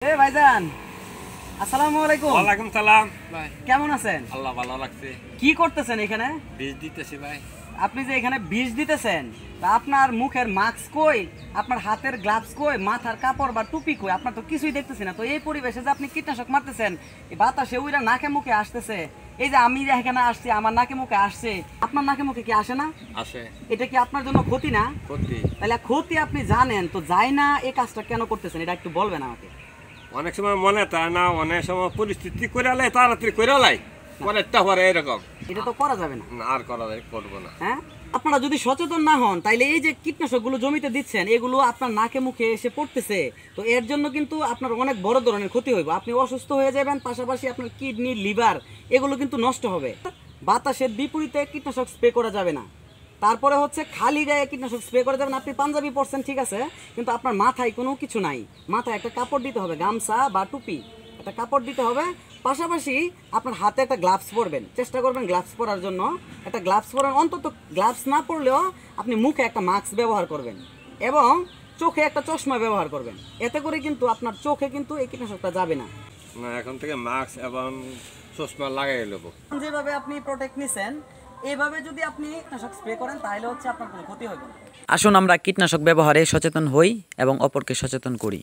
ভাইজান, আসসালামু আলাইকুম। ওয়ালাইকুম সালাম ভাই। কেমন আছেন? আল্লাহ ভালো লাগছে। কি করতেছেন এখানে? বীজ দিতেছি ভাই। আপনি যে এখানে বীজ দিতেছেন, তা আপনার মুখের মাস্ক কই, আপনার হাতের গ্লাভস কই, মাথার কাপড় বা টুপি কই? আপনার তো কিছুই দেখতেছি না। তো এই পরিবেশে যে আপনি কীটনাশক মারতেছেন, এই বাতাসে উইরা নাকে মুখে আসতেছে, এই যে আমি যে এখানে আসছি আমার নাকে মুখে আসছে, আপনার নাকে মুখে কি আসে না? আসে। এটা কি আপনার জন্য ক্ষতি না? ক্ষতি। তাহলে ক্ষতি আপনি জানেন তো যায় না, এই কাজটা কেন করতেছেন এটা একটু বলবেন আমাকে। অনেক সময় মনে থাকে না, অনেক সময় পরিস্থিতি করে লাই, তাড়াতাড়ি করে লাই, পরেরটা পরে এরকম। এটা তো করা যাবে না। আর করা যায়, করবো না। হ্যাঁ, আপনারা যদি সচেতন না হন তাইলে এই যে কীটনাশকগুলো জমিতে দিচ্ছেন এগুলো আপনার নাকে মুখে এসে পড়তেছে, তো এর জন্য কিন্তু আপনার অনেক বড় ধরনের ক্ষতি হইব। আপনি অসুস্থ হয়ে যাবেন, পাশাপাশি আপনার কিডনি, লিভার এগুলো কিন্তু নষ্ট হবে। বাতাসের বিপরীতে কীটনাশক স্প্রে করা যাবে না। তারপরে হচ্ছে খালি গায়ে কীটনাশক স্প্রে করে যাবেন। আপনি পাঞ্জাবি পরছেন ঠিক আছে, কিন্তু আপনার মাথায় কোনো কিছু নাই। মাথায় একটা কাপড় দিতে হবে, গামছা বা টুপি, একটা কাপড় দিতে হবে। পাশাপাশি আপনার হাতে একটা গ্লাভস পরবেন, চেষ্টা করবেন গ্লাভস পরার জন্য। একটা গ্লাভস পরেন, অন্তত গ্লাভস না পরলেও আপনি মুখে একটা মাস্ক ব্যবহার করবেন এবং চোখে একটা চশমা ব্যবহার করবেন। এতে করে কিন্তু আপনার চোখে কিন্তু এই কীটনাশকটা যাবে না। না, এখন থেকে মাস্ক এবং চশমা লাগাই নেবো। যেভাবে আপনি প্রোটেক্ট নিছেন এইভাবে যদি আপনি কীটনাশক স্প্রে করেন তাহলে হচ্ছে আপনার কোনো ক্ষতি হবে না। আসুন আমরা কীটনাশক ব্যবহারে সচেতন হই এবং অপরকে সচেতন করি।